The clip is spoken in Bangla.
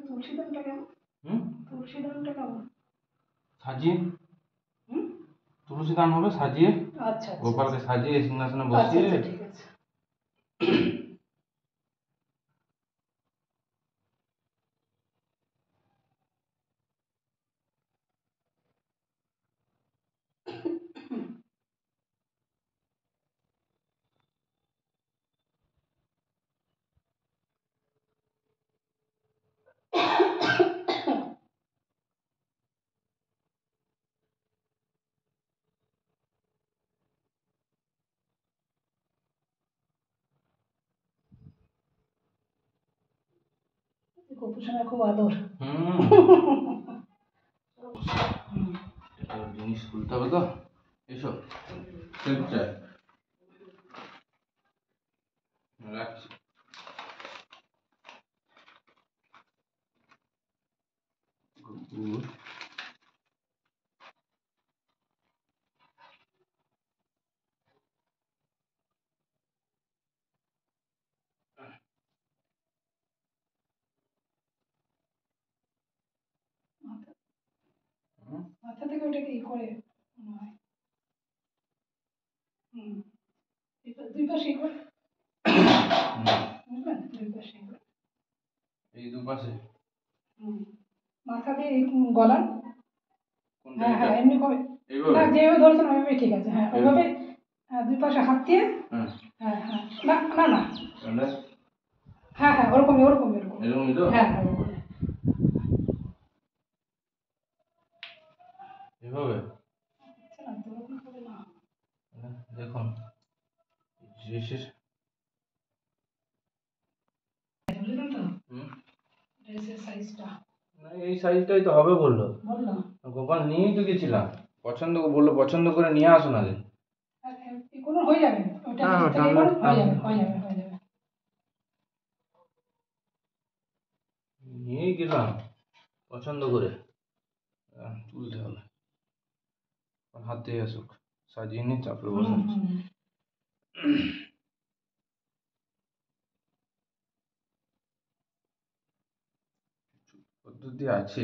তুলসী দানটা কেমন? তুলসী দানটা কেমন সাজিয়ে তুলসী দান হবে সাজিয়ে। আচ্ছা গোপালকে সাজিয়ে সিংহাসনে বসিয়ে। ঠিক আছে। গোপুসোনার খুব আদর। জিনিস খুলতে হবে তো। এসো রাখছি। মাথা থেকে ওটাকে ই করে মনে হয়। দুই পাশে ই করে বুঝলেন, দুই পাশে ই করে। এই দুপাশে মাথা দিয়ে গলান। কোনটা? হ্যাঁ হ্যাঁ, এমনি করে না, যেভাবে ধরেছেন ওইভাবে ঠিক আছে। হ্যাঁ ওইভাবে, দুই পাশে হাত দিয়ে। হ্যাঁ হ্যাঁ, না না না, হ্যাঁ হ্যাঁ, ওরকমই ওরকমই ওরকম। এরকমই তো? হ্যাঁ হ্যাঁ, ওরকমই। এভাবে আচ্ছা না, তো ওরকম করে না। দেখুন ড্রেসের বুঝলেন তো ড্রেসের সাইজটা। এই সাইজটাই তো হবে বললো। বললাম গোপাল নিয়েই তো গেছিলাম, পছন্দ বললো পছন্দ করে নিয়ে আসো না যে। কোনো হয়ে যাবে ওটা, হয়ে যাবে হয়ে যাবে হয়ে যাবে। নিয়েই গেলাম পছন্দ করে, তুলতে হবে। হাতে আসুক, সাজিয়ে নিয়ে চাপড়ে বসাচ্ছি। পদ্ধতি আছে।